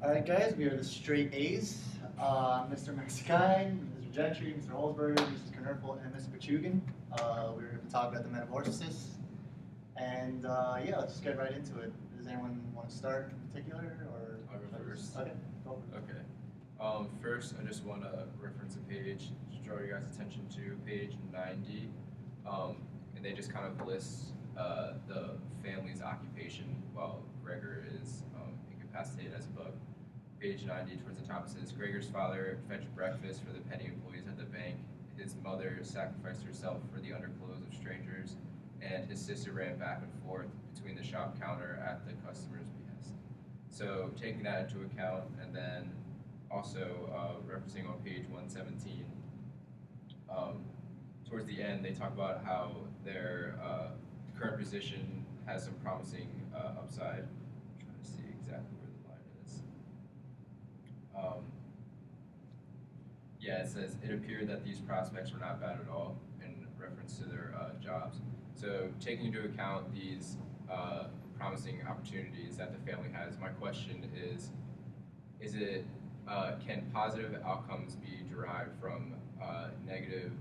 Alright guys, we are the straight A's. Mr. Mexicine, Mr. Gentry, Mr. Holzberger, Mrs. Knerfel, and Mr. Pachugan. We're going to talk about the Metamorphosis. And yeah, let's just get right into it. Does anyone want to start in particular? Or I'll go first. Okay, go for it. Okay. First, I just want to reference a page to draw your guys' attention to page 90. And they just kind of list the family's occupation while Gregor is incapacitated as a bug. Page 90, towards the top, it says, Gregor's father fetched breakfast for the petty employees at the bank. His mother sacrificed herself for the underclothes of strangers, and his sister ran back and forth between the shop counter at the customer's behest. So taking that into account, and then also referencing on page 117, towards the end, they talk about how their current position has some promising upside. I'm trying to see exactly where the line is. Yeah, it says, it appeared that these prospects were not bad at all in reference to their jobs. So taking into account these promising opportunities that the family has, my question is it, can positive outcomes be derived from negative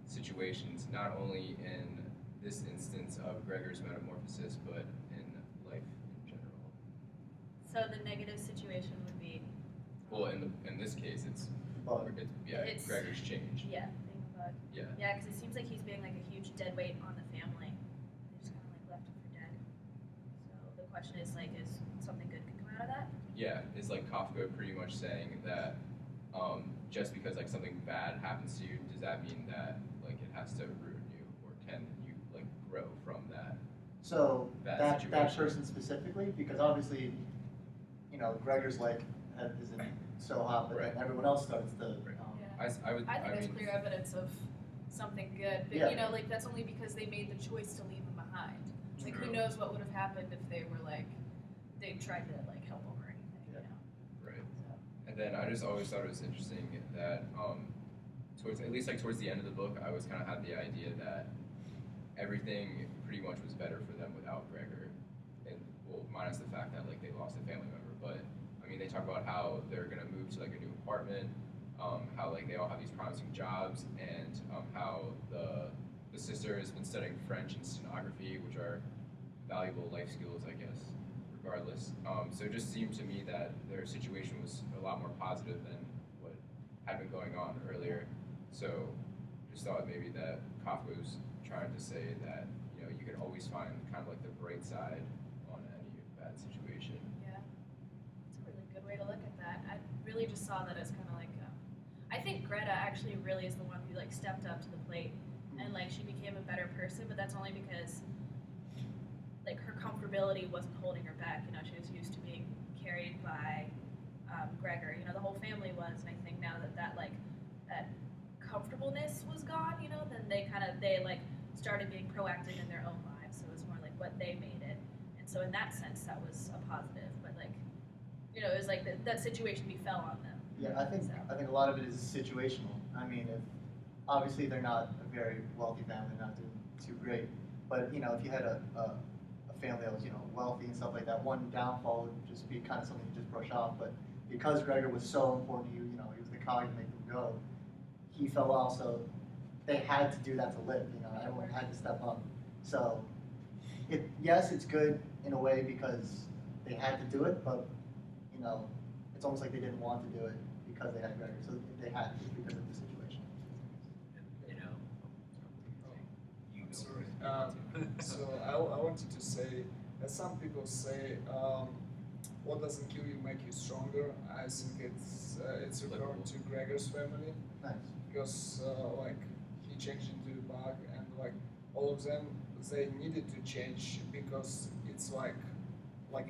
situations, not only in this instance of Gregor's metamorphosis, but in life in general? So the negative situation would be. Well, in this case, it's Gregor's change. Yeah, being a bug. Yeah. Yeah, because it seems like he's being like a huge dead weight on the family. They just kind of like left him for dead. So the question is like, is something good can come out of that? Yeah, it's like Kafka pretty much saying that just because like something bad happens to you, does that mean that like it has to ruin you, or can you like grow from that? So that situation? person specifically, because obviously, Gregor's like isn't so hot, but Right. then everyone else starts to. Right. Yeah. I think there's mean, clear evidence of something good, but Yeah. like that's only because they made the choice to leave him behind. Like who True. knows what would have happened if they were like they tried to like help him or anything, Yeah. Right. So. And then I just always thought it was interesting that towards the end of the book, I always kind of had the idea that everything pretty much was better for them without Gregor, and well, minus the fact that like they lost a family member. But I mean, they talk about how they're gonna move to like a new apartment, how like they all have these promising jobs, and how the sister has been studying French and stenography, which are valuable life skills, I guess, regardless. So it just seemed to me that their situation was a lot more positive than what had been going on earlier. So just thought maybe that Kafka was trying to say that you can always find kind of like the bright side on any bad situation. Yeah, it's a really good way to look at that. I really just saw that as kind of like, I think Greta actually really is the one who like stepped up to the plate and like she became a better person, but that's only because like her comfortability wasn't holding her back. She was used to being carried by Gregor. The whole family was, and I think now that that comfortableness was gone, then they like started being proactive in their own lives. So it was more like what they made it. And so in that sense, that was a positive. But like, it was like that situation befell on them. Yeah, I think a lot of it is situational. I mean, if obviously they're not a very wealthy family, they're not doing too great. But if you had a family that was wealthy and stuff like that, one downfall would just be kind of something you just brush off. But because Gregor was so important to you, he was the cog to make them go. He fell off, so they had to do that to live. Everyone had to step up. So, yes, it's good in a way because they had to do it, but it's almost like they didn't want to do it because they had Gregor. So they had to because of the situation. I'm sorry. So I wanted to say, as some people say, what doesn't kill you make you stronger. I think it's referring to Gregor's family. Nice. Because like he changed into a bug, and like all of them, they needed to change because it's like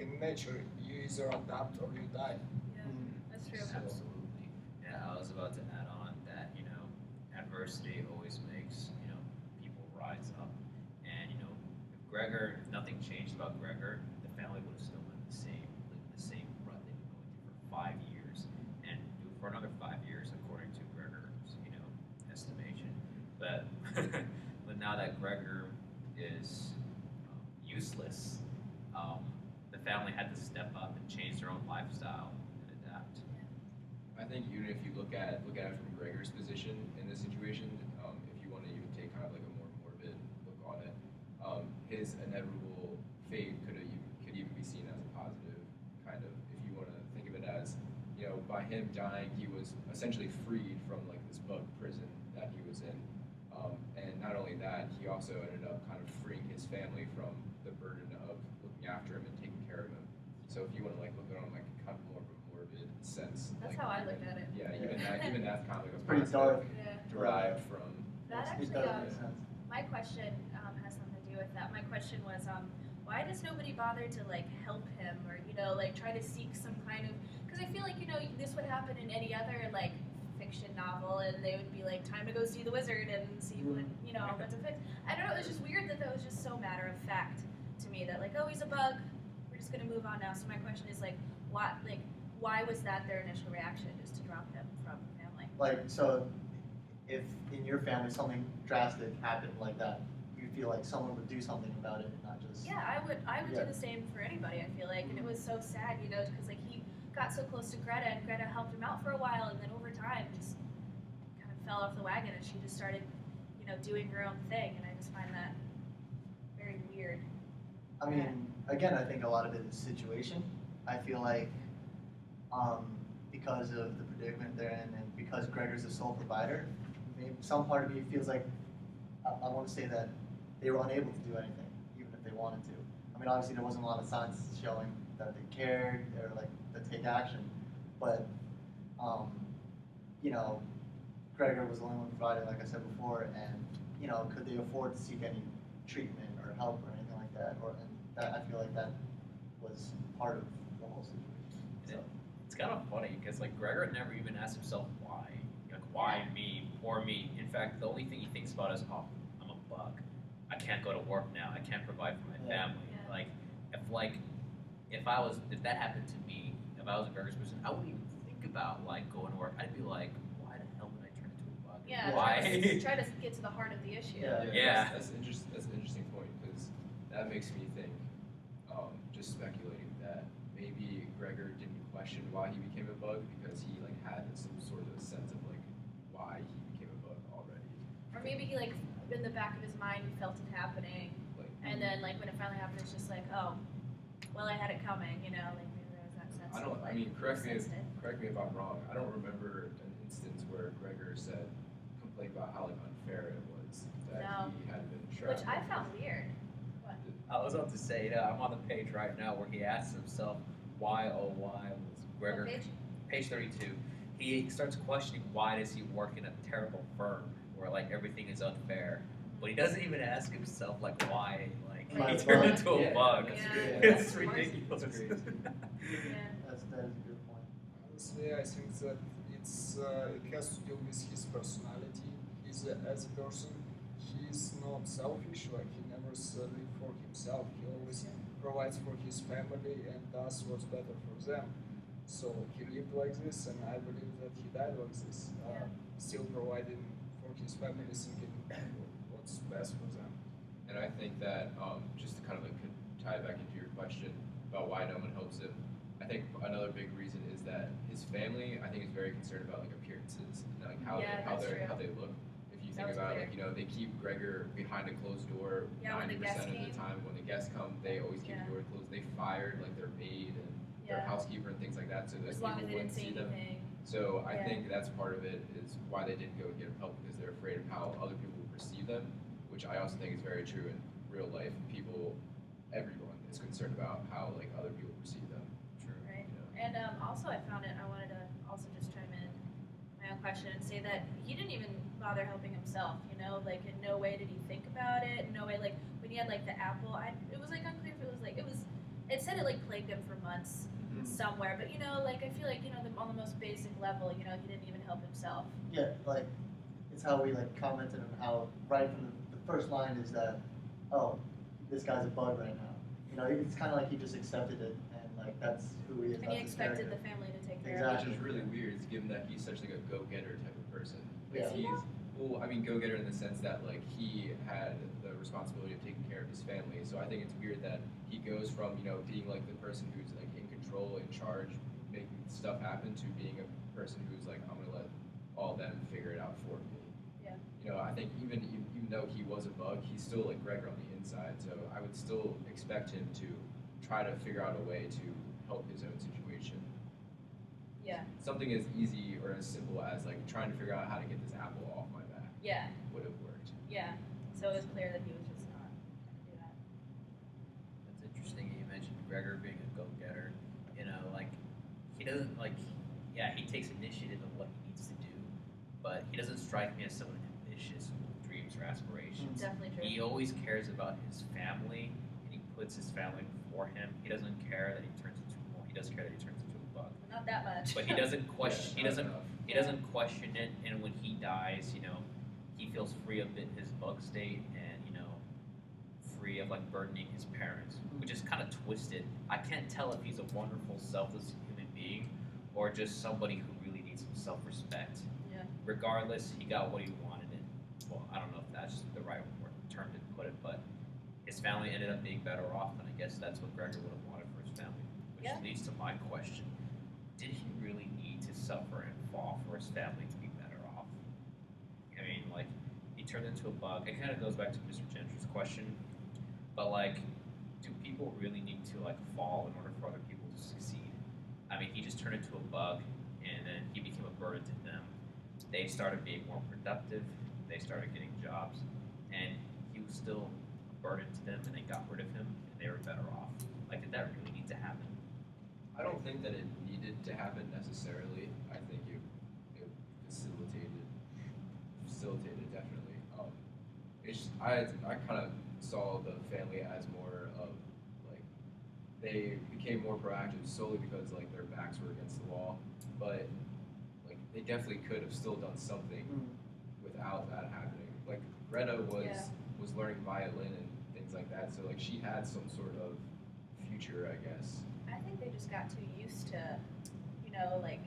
in nature, you either adapt or you die. Yeah, that's true. Absolutely. Yeah, I was about to add on that, adversity always makes, people rise up. And, if nothing changed about Gregor, the family would have still been the same rut they've been going through for 5 years and do for another 5 years according to Gregor's, estimation. But but now that Gregor is useless, the family had to step up and change their own lifestyle and adapt. I think even if you look at it from Gregor's position in this situation, if you want to even take kind of like a more morbid look on it, his inevitable fate could even be seen as a positive, kind of, if you want to think of it as, by him dying, he was essentially freed from like this bug prison that he was in, and not only that, he also ended up kind of freeing his family from the burden of looking after him and taking care of him. So if you want to like look at it on like kind of more of a morbid sense, That's like, how I looked at it. yeah, even that's kind of like a Pretty positive dark. Yeah. derived from. That It actually, does make sense. my question has something to do with that. My question was, why does nobody bother to like help him or like try to seek some kind of? Because I feel like this would happen in any other like fiction novel, and they would be like, time to go see the wizard and see what what to fix. I don't know. It was just weird that was just so matter of fact to me that like, oh, he's a bug. We're just gonna move on now. So my question is like, why was that their initial reaction, just to drop him from the family? Like, so if in your family something drastic happened like that, you feel like someone would do something about it and not just. Yeah, I would Yeah. do the same for anybody, I feel like. And it was so sad, because like he got so close to Greta and Greta helped him out for a while, and then over time just kind of fell off the wagon and she just started, doing her own thing, and I just find that very weird. I mean, again, I think a lot of it is situation. I feel like because of the predicament they're in and because Gregor's the sole provider, maybe some part of me feels like I want to say that they were unable to do anything, even if they wanted to. I mean, obviously there wasn't a lot of signs showing that they cared or like to take action, but Gregor was the only one providing, like I said before, and could they afford to seek any treatment or help or anything like that? And that, I feel like that was part of the whole situation. So. It's kind of funny because like Gregor never even asked himself why. Like, why me? Poor me. In fact, the only thing he thinks about is, oh, I'm a bug. I can't go to work now. I can't provide for my family. Yeah. Like, if that happened to me, if I was a Gregor's person, I wouldn't even think about like going to work. I'd be like, why the hell did I turn into a bug? Yeah, Why? try to get to the heart of the issue. Yeah. That's an interesting point, because that makes me think, just speculating, that maybe Gregor didn't question why he became a bug because he like had some sort of sense of like why he became a bug already. Or maybe he like in the back of his mind he felt it happening, Like, and then like when it finally happened, it's just like, oh, well, I had it coming, like maybe there was that sense. I don't. Of, I like, mean, correct me sensed it. if I'm wrong. I don't remember an instance where Gregor complained about how like unfair it was that No. he had been trapped. Which I found weird. I was about to say, I'm on the page right now where he asks himself, why, oh, why was Gregor. What page? Page 32. He starts questioning why does he work in a terrible firm where like everything is unfair, but he doesn't even ask himself like why Like, he turned bug? into a Yeah. bug. Yeah. It's Yeah. ridiculous. That's crazy. Yeah. That is a good point. Honestly, I think that it has to do with his personality. As a person, he's not selfish. Like he never lives for himself. He always provides for his family and does what's better for them. So he lived like this, and I believe that he died like this, still providing for his family, thinking what's best for them. And I think that just to kind of like tie it back into your question about why no one helps him, I think another big reason is that his family, I think, is very concerned about like appearances and like how that's true. they look. If you That think was about clear. it, like they keep Gregor behind a closed door Yeah, when the 90% guests of the came. time. When the guests come, they always keep the door closed. They fired like their maid and their housekeeper and things like that, so that As long people as they didn't wouldn't say see them. anything. So I think that's part of it, is why they didn't go and get help, because they're afraid of how other people will perceive them, which I also think is very true in real life. Everyone is concerned about how like other people perceive them. True. Right. You know? And also I wanted to also just chime in my own question and say that he didn't even bother helping himself, like in no way did he think about it, in no way, like when he had like the apple, it was like unclear if it said it like plagued him for months somewhere, but like I feel like, on the most basic level, he didn't even help himself. Yeah, like it's how we like commented on how right from the first line is that, oh, this guy's a bug right now. It's kind of like he just accepted it, and like that's who he is. And that's he his expected character. the family to take care Exactly. of Which is really weird, given that he's such like a go-getter type of person. Yeah. Well, I mean, go-getter in the sense that like he had the responsibility of taking care of his family. So I think it's weird that he goes from being like the person who's like in control, in charge, making stuff happen to being a person who's like, I'm gonna let all them figure it out for me. Yeah. You know, I think even though he was a bug, he's still like Gregor on the inside. So I would still expect him to try to figure out a way to help his own situation. Yeah. Something as easy or as simple as like trying to figure out how to get this apple off my back Yeah. would have worked. Yeah. So it was clear that he was just not going to do that. That's interesting. You mentioned Gregor being a go-getter. You know, like he doesn't like. Yeah, he takes initiative in what he needs to do, but he doesn't strike me as someone ambitious with dreams or aspirations. Definitely true. He always cares about his family, and he puts his family before him. He doesn't care that he turns into well, he does care that he turns into a bug, Not that much. but he doesn't question. Yeah, He doesn't question it. And when he dies, you know, he feels free of his bug state, and you know, free of like burdening his parents, which is kind of twisted. I can't tell if he's a wonderful, selfless human being, or just somebody who really needs some self-respect. Yeah. Regardless, he got what he wanted, and well, I don't know if that's the right term to put it, but his family ended up being better off, and I guess that's what Gregor would have wanted for his family. Which Yeah. leads to my question: did he really need to suffer and fall for his family to be better off? I mean, like he turned into a bug. It kind of goes back to Mr. Gentry's question, but like, do people really need to like fall in order for other people to succeed? I mean, he just turned into a bug, and then he became a burden to them. They started being more productive. They started getting jobs, and he was still a burden to them, and they got rid of him, and they were better off. Like, did that really need to happen? I don't think that it needed to happen necessarily. I think it facilitated definitely. I kind of saw the family as more of like they became more proactive solely because like their backs were against the wall, but like they definitely could have still done something without that happening. Like Greta was learning violin and things like that, so like she had some sort of future, I guess. I think they just got too used to, you know, like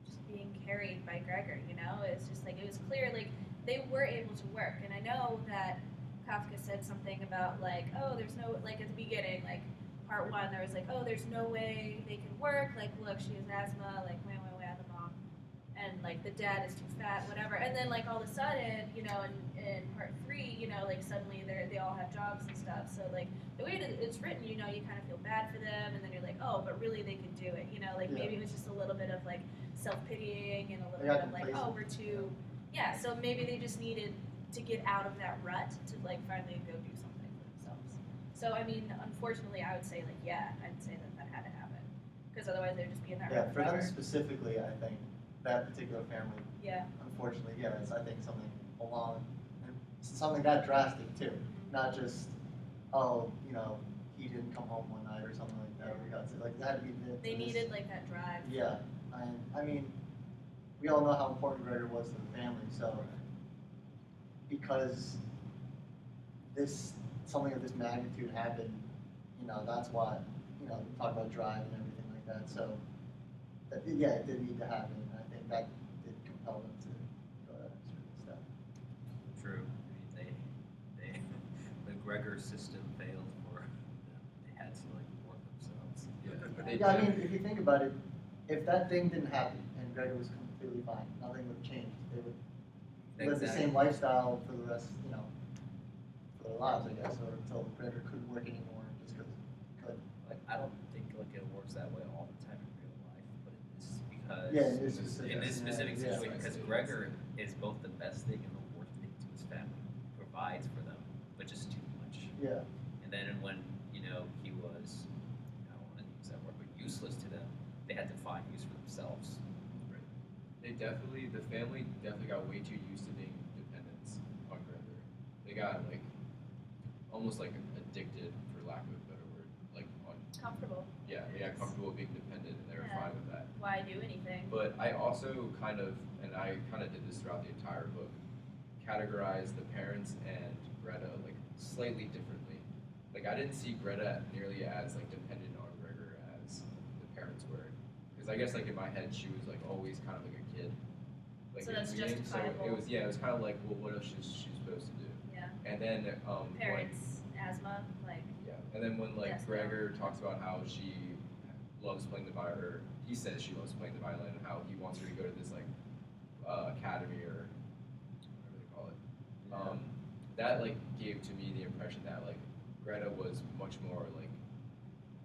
just being carried by Gregor. You know, it's just like it was clear like they were able to work, and I know that Kafka said something about like, oh, there's no like at the beginning, like part one, there was like, oh, there's no way they can work. Like, look, she has asthma. Like, way at the mom, and like the dad is too fat, whatever. And then like all of a sudden, you know, in part three, you know, like suddenly they all have jobs and stuff. So like the way it's written, you know, you kind of feel bad for them, and then you're like, oh, but really they can do it. You know, like maybe it was just a little bit of like self-pitying and a little bit of like, oh, we're too, yeah. So maybe they just needed to get out of that rut to like finally go do something for themselves. So I mean, unfortunately, I would say like, yeah, I'd say that had to happen, because otherwise they'd just be in that rut For them forever. specifically, I think that particular family, Yeah. unfortunately, it's I think something something that drastic too, not just you know, he didn't come home one night or something like that. We got to like that had to be They needed like that drive. Yeah, and I mean, we all know how important Gregor was to the family, so because something of this magnitude happened, you know, that's why, you know, we talk about drive and everything like that. So, it did need to happen, and I think that did compel them to go that extra step. True. I mean, they the Gregor system failed for they had to like work themselves. I mean, if you think about it, if that thing didn't happen and Gregor was completely fine, nothing would have changed. They would live the same lifestyle for the rest, you know, for their lives, I guess, or until Gregor couldn't work anymore just because he could. Like I don't think like it works that way all the time in real life, but in this because in this specific yeah. situation, because Gregor is both the best thing and the worst thing to his family. He provides for them, but just too much. Yeah. And then when you know he was, I don't want to use that word, but useless to them, they had to find use for themselves. The family definitely got way too used to being dependents on Gregor. They got like almost like addicted, for lack of a better word, like on. Comfortable. Yeah, they got comfortable being dependent, and they were fine with that. Why do anything? But I also kind of did this throughout the entire book, categorized the parents and Greta like slightly differently. Like I didn't see Greta nearly as like dependent on Gregor as the parents were, because I guess like in my head she was like always kind of like a kid. Like So that's so justifiable. it was kind of like, well, what else is she supposed to do? Yeah. And then Parents, asthma, like. and then when like Yes, Gregor talks about how she loves playing the violin, or he says she loves playing the violin and how he wants her to go to this like academy or whatever they call it. That like gave to me the impression that like Greta was much more like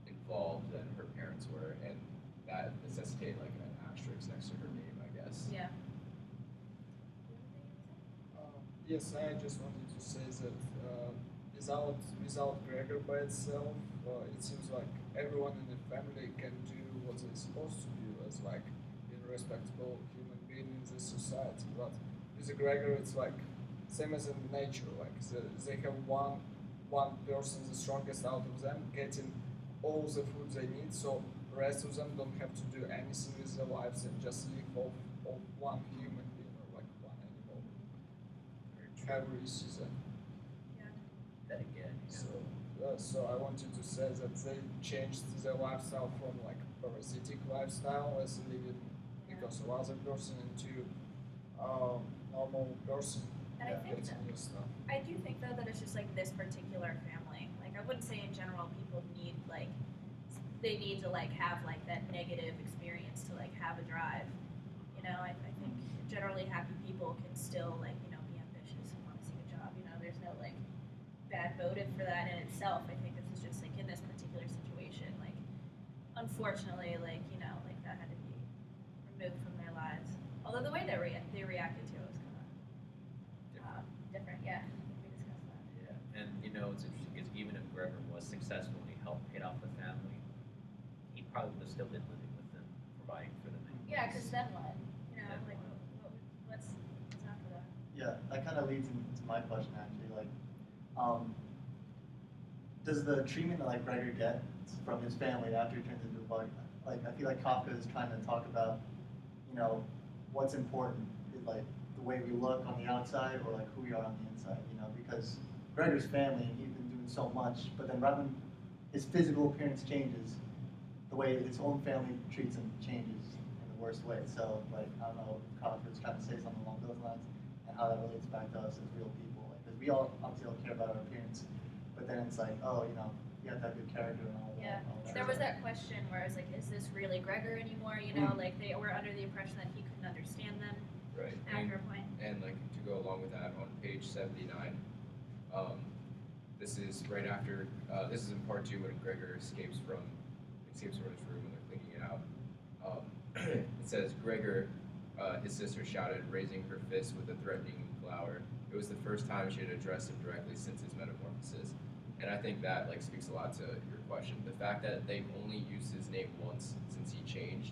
involved than her parents were, and that necessitated like an asterisk next to her name, I guess. Yeah. Yes, I just wanted to say that without Gregor by itself, it seems like everyone in the family can do what they're supposed to do as like being a respectable human being in this society. But with Gregor, it's like same as in nature. Like they have one person, the strongest out of them, getting all the food they need, so the rest of them don't have to do anything with their lives and just live off one human being or like one animal. However you see them. Then again, So I wanted to say that they changed their lifestyle from like parasitic lifestyle as living because of other person into normal person. And I think getting new stuff. I do think though that it's just like this particular family. Like I wouldn't say in general people need like they need to like have like that negative experience to like have a drive. You know, I think generally happy people can still like, you know, be ambitious and want to seek a job. You know, there's no like bad motive for that in itself. I think this is just like in this particular situation, like unfortunately, like, you know, like that had to be removed from their lives. Although the way they reacted to it was kind of different. Yeah, I think we discussed that. yeah. And you know, it's interesting because even if Gregor was successful and he helped pay off the family, he probably would have still been living with them, providing for them. anyways. Yeah, because then what? You know, Then like what? what's after that? Yeah, that kind of leads into my question actually. Like, does the treatment that like Gregor gets from his family after he turns into a bug, like I feel like Kafka is trying to talk about, you know, what's important, is like the way we look on the outside or like who we are on the inside, you know, because Gregor's family and he's been doing so much, but then right when his physical appearance changes, the way his own family treats him changes in the worst way. So like I don't know if Kafka is trying to say something along those lines and how that relates back to us as real people, like because we all obviously don't care about our appearance. But then it's like, oh, you know, you have to have good character and all that. Yeah, all that there was stuff. that question where I was like, is this really Gregor anymore? You know, like they were under the impression that he couldn't understand them Right. after a point. And like to go along with that, on page 79, this is right after. This is in part 2 when Gregor escapes from his room when they're cleaning it out. It says Gregor, his sister shouted, raising her fist with a threatening glower. It was the first time she had addressed him directly since his metamorphosis. And I think that like speaks a lot to your question. The fact that they've only used his name once since he changed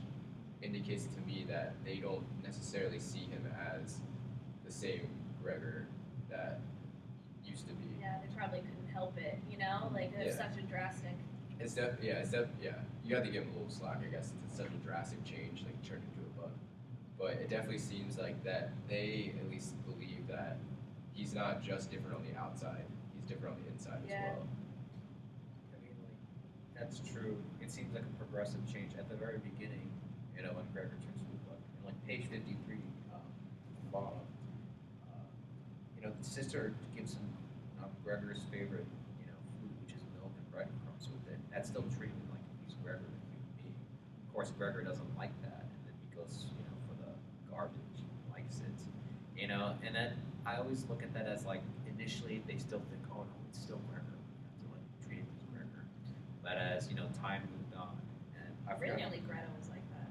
indicates to me that they don't necessarily see him as the same Gregor that used to be. Yeah, they probably couldn't help it. You know, like there's Yeah. such a drastic. Yeah. You have to give him a little slack, I guess, since it's such a drastic change, like turned into a bug. But it definitely seems like that they at least believe that he's not just different on the outside; he's different on the inside Yeah. as well. I mean, like, that's true. It seems like a progressive change at the very beginning, you know, when Gregor turns to a bug. And like page 53, bottom, you know, the sister gives him Gregor's favorite, you know, food, which is milk and breadcrumbs with it. That's still treating him like he's Gregor, the human being. Of course, Gregor doesn't like that, and then he goes, you know, for the garbage, he likes it, you know. And then I always look at that as like initially they still think, oh no, it's still Gregor. We have to like treat him as Gregor. But as you know, time moved on, and I forgot. Originally, Greta was like that.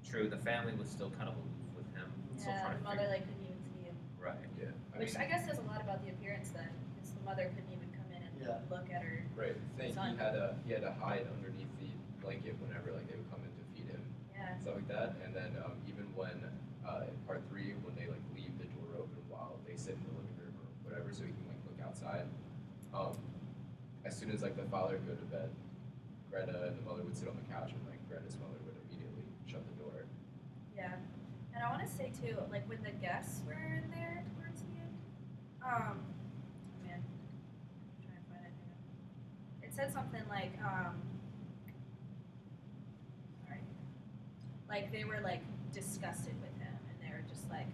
True, the family was still kind of aloof with him. Still Yeah, trying the to mother figure, like couldn't even see him. right. Yeah. Which I guess says a lot about the appearance then, because the mother couldn't even come in and Yeah. look at her. Right. The thing Son. he had to hide underneath the blanket whenever like they would come in to feed him, Yeah. stuff like that. And then even when in part 3, when they like leave the door open while they sit in the living room or whatever, so he can like look outside. As soon as like the father would go to bed, Greta and the mother would sit on the couch, and like Greta's mother would immediately shut the door. Yeah. And I want to say too, like when the guests were in there towards the end, man, I'm trying to find it. Hang on. It said something like, sorry, like they were like disgusted with him, and they were just like,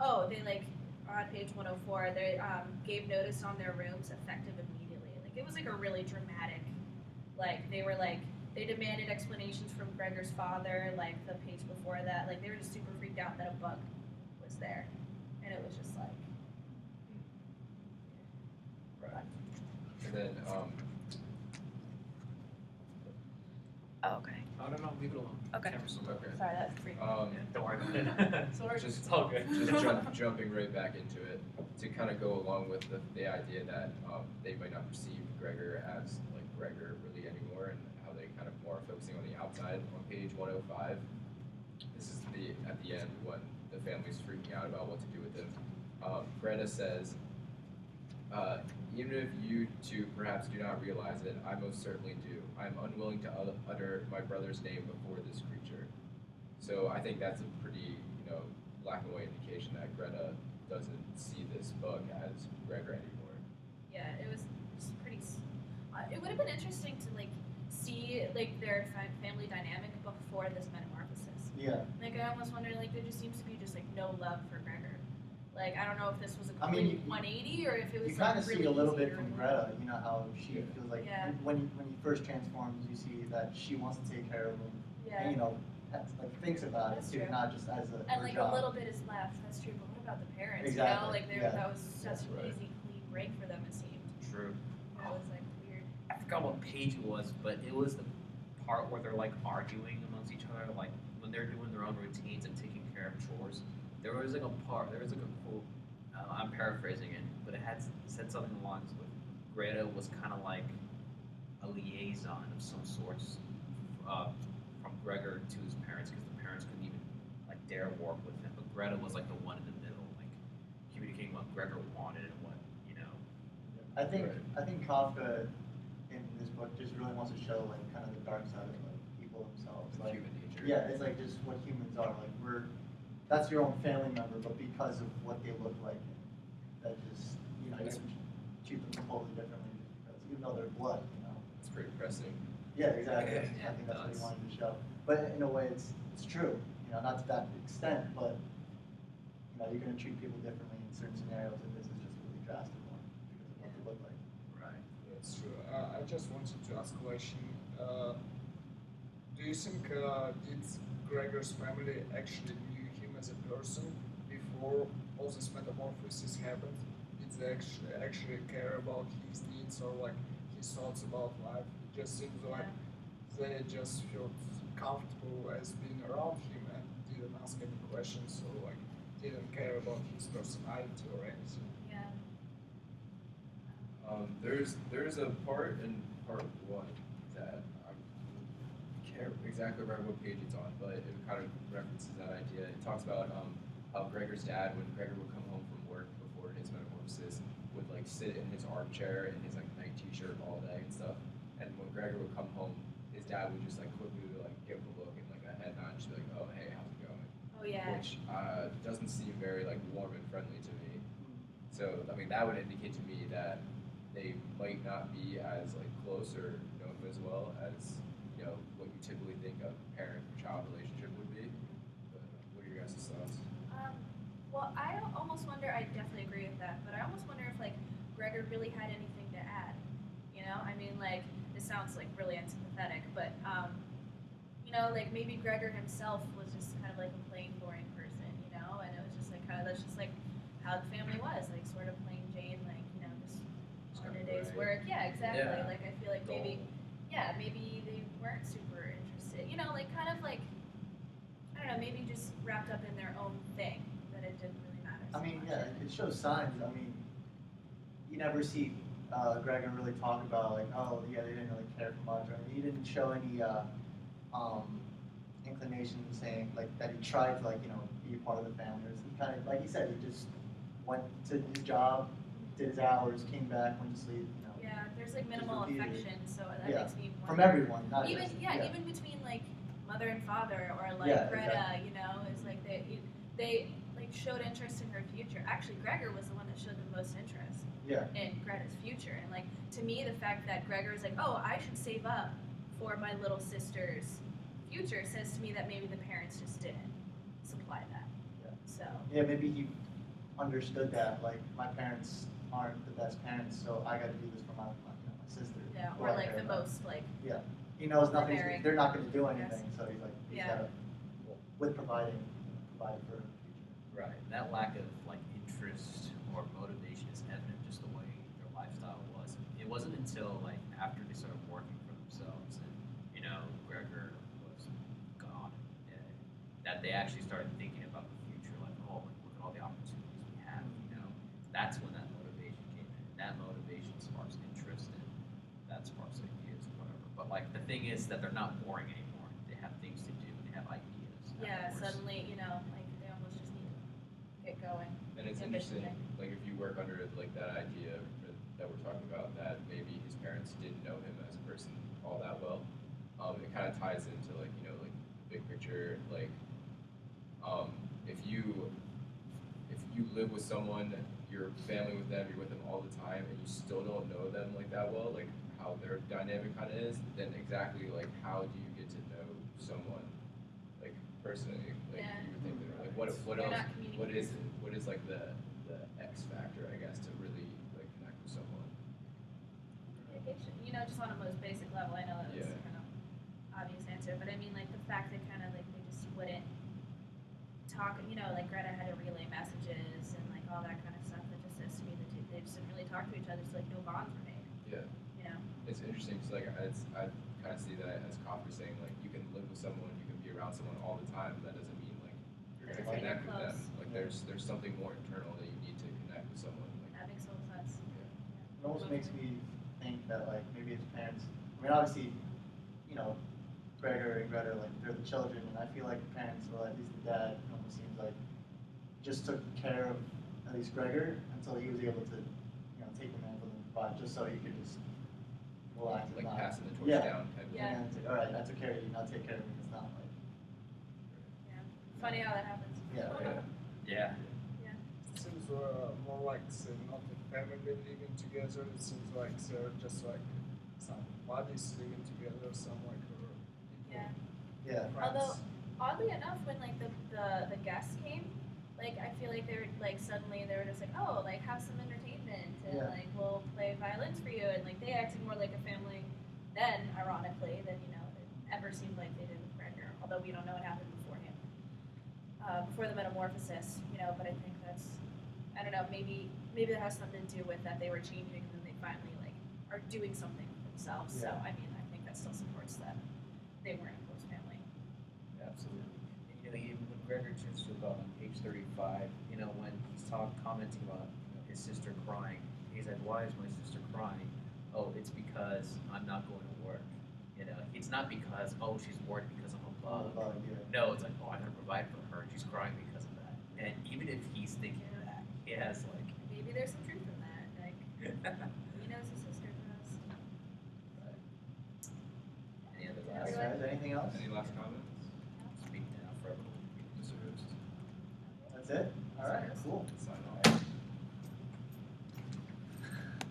oh, they like on page 104, they gave notice on their rooms effective immediately. Like it was like a really dramatic, like they were like they demanded explanations from Gregor's father, like the page before that. Like they were just super freaked out that a bug was there, and it was just like. Right. And then, Oh, okay. Oh, no, leave it alone. Okay. Camera's still okay. Sorry, that's freaking. Don't worry about it. So we're just It's all good. just jumping right back into it to kind of go along with the idea that they might not perceive Gregor as like Gregor really anymore, and how they kind of more are focusing on the outside. On page 105, this is at the end when the family's freaking out about what to do with him. Greta says, even if you two perhaps do not realize it, I most certainly do. I am unwilling to utter my brother's name before this creature. So I think that's a pretty, black and white indication that Greta doesn't see this bug as Gregor anymore. Yeah, it was just pretty. It would have been interesting to like see like their family dynamic before this metamorphosis. Yeah. Like I almost wonder, like there just seems to be just like no love for Gregor. Like I don't know if this was a I mean, complete 180 or if it was You kind of like, see really a little easy bit to from remove. Greta, you know how she feels like Yeah. when he first transforms, you see that she wants to take care of him, Yeah. and thinks about That's it too, true. not just as a And her like job. a little bit is left. That's true. But what about the parents? Exactly, You know, like yeah. that was such an Right. easy, clean break for them. It seemed. True. That was like weird. I forgot what page it was, but it was the part where they're like arguing amongst each other, like when they're doing their own routines and taking care of chores. There was like a quote. I'm paraphrasing it, but it said something along with Greta was kind of like a liaison of some sorts from Gregor to his parents, because the parents couldn't even like dare work with him. But Greta was like the one in the middle, like communicating what Gregor wanted and what. I think Right. I think Kafka in this book just really wants to show like kind of the dark side of like people themselves. Like Human nature. yeah, it's like just what humans are. Like that's your own family member, but because of what they look like, that just you can treat them completely differently just because even though they're blood, It's pretty depressing. Yeah, exactly. Yeah, I think that's what he nuts. wanted to show. But in a way, it's true. Not to that extent, but you're going to treat people differently in certain scenarios, and this is just a really drastic one because of what they look like. Right. That's true. I just wanted to ask a question. Do you think did Gregor's family actually knew him as a person before all this metamorphosis happened? Did they actually care about his needs or like his thoughts about life? It just seems like they just felt comfortable as being around him and didn't ask any questions or like didn't care about his personality or anything. Yeah. There's a part in part one that I can't exactly remember what page it's on, but it kind of references that idea. It talks about how Gregor's dad, when Gregor would come home from work before his metamorphosis, would like sit in his armchair in his like night t-shirt all day and stuff. And when Gregor would come home, his dad would just like quickly like give him a look and like a head nod, just be like, "Oh hey, how's it going?" Oh yeah. Which doesn't seem very like warm and friendly to me. So I mean that would indicate to me that they might not be as like close or know him as well as what you typically think a parent-child relationship would be. But what are your guys' thoughts? Well, I almost wonder. I definitely agree with that, but I almost wonder if like Gregor really had anything to add. I mean, like this sounds like really unsympathetic, but like maybe Gregor himself was just kind of like a plain, boring person, and it was just like that's just like how the family was, like sort of plain Jane, like just on a day's work. Yeah, exactly. Yeah. Like I feel like maybe they weren't super interested. Like kind of like I don't know, maybe just wrapped up in their own thing that it didn't really matter. I so mean, much. yeah, it shows signs. I mean, you never see Gregor really talk about like, oh yeah, they didn't really care for much, or he didn't show any inclination saying like that he tried to be a part of the family. He kind of like he said, he just went to his job, did his hours, came back, went to sleep. Yeah, there's like minimal repeated. affection, so that Yeah. makes me From wonder. everyone, not even just even between like mother and father, or like Yeah, Greta, exactly. it's like they like showed interest in her future. Actually, Gregor was the one that showed the most interest Yeah. in Greta's future, and like to me, the fact that Gregor is like, oh, I should save up for my little sister's future says to me that maybe the parents just didn't supply that. Yeah. So Yeah, maybe he understood that like my parents aren't the best parents, so I got to do this for my sister. yeah, who or I like care the about. most like Yeah. he knows We're nothing. married. They're not going to do Yes. anything, so he's like, he's Yeah. got to, with provide for the future. Right. That lack of like interest or motivation is evident just the way their lifestyle was. It wasn't until like after they started working for themselves and Gregor was gone and dead that they actually started thinking about the future. Like, oh, like, look at all the opportunities we have. That's when that motivation came in. That motivation sparks interest and that sparks ideas or whatever. But like the thing is that they're not boring anymore. They have things to do. They have ideas. Yeah, Of course. suddenly, like they almost just need to get going. And it's Ambition interesting, thing. like if you work under like that idea that we're talking about, that maybe his parents didn't know him as a person all that well. It kind of ties into like like big picture, like if you live with someone, you're family with them, you're with them all the time, and you still don't know them like that well, like how their dynamic kind of is, then exactly like how do you get to know someone like personally? Like Yeah. you would think that like what You're else? not What is communicating. it? What is like the X factor, I guess, to really like connect with someone? Communication. Just on a most basic level. I know that was Yeah. kind of obvious answer, but I mean, like the fact that kind of like they just wouldn't talk. Like Greta had to relay messages and like all that kind of stuff. That just says to me that they just didn't really talk to each other, so like no bonds were made. Yeah. It's interesting because like I kind of see that as Coffee saying like you can live with someone, you can be around someone all the time. That doesn't mean like you're Doesn't gonna mean you're connect with them. close. Like there's something more internal that you need to connect with someone. Like That makes total sense. It almost makes me think that like maybe his parents. I mean, obviously, Gregor and Greta, like they're the children, and I feel like the parents, or at least the dad, it almost seems like just took care of at least Gregor until he was able to, take the mantle and provide, just so he could just relax and like not. passing the torch Yeah. down type Yeah. And it's like, all right, I took care of you, now take care of me. It's not like, Yeah. Funny how that happens. yeah, Yeah. It seems more like not a family living together. It seems like they're just like some bodies living together, some like Yeah. yeah. friends. Although, oddly enough, when like the guests came, like I feel like they were like suddenly they were just like, oh, like have some entertainment and Yeah. like we'll play violins for you, and like they acted more like a family then, ironically, than it ever seemed like they did with Gregor. Although we don't know what happened beforehand, before the metamorphosis, But I think I don't know, maybe that has something to do with that they were changing and then they finally like are doing something for themselves. So Yeah. I mean, I think that still supports that they weren't a close family. Absolutely. And even when Gregor turns to about on page 35, when he's commenting about his sister crying, he's like, "Why is my sister crying?" "Oh, it's because I'm not going to work." It's not because she's worried because I'm above. No, it's like, "Oh, I gotta provide for her, and she's crying because of that." And even if he's thinking that, he has like, Maybe there's some truth in that. Like he knows his sister does. any other All right, last guys, anything else? any last comments? speak now forever. Mr. Host, That's it? All right, cool. sign off.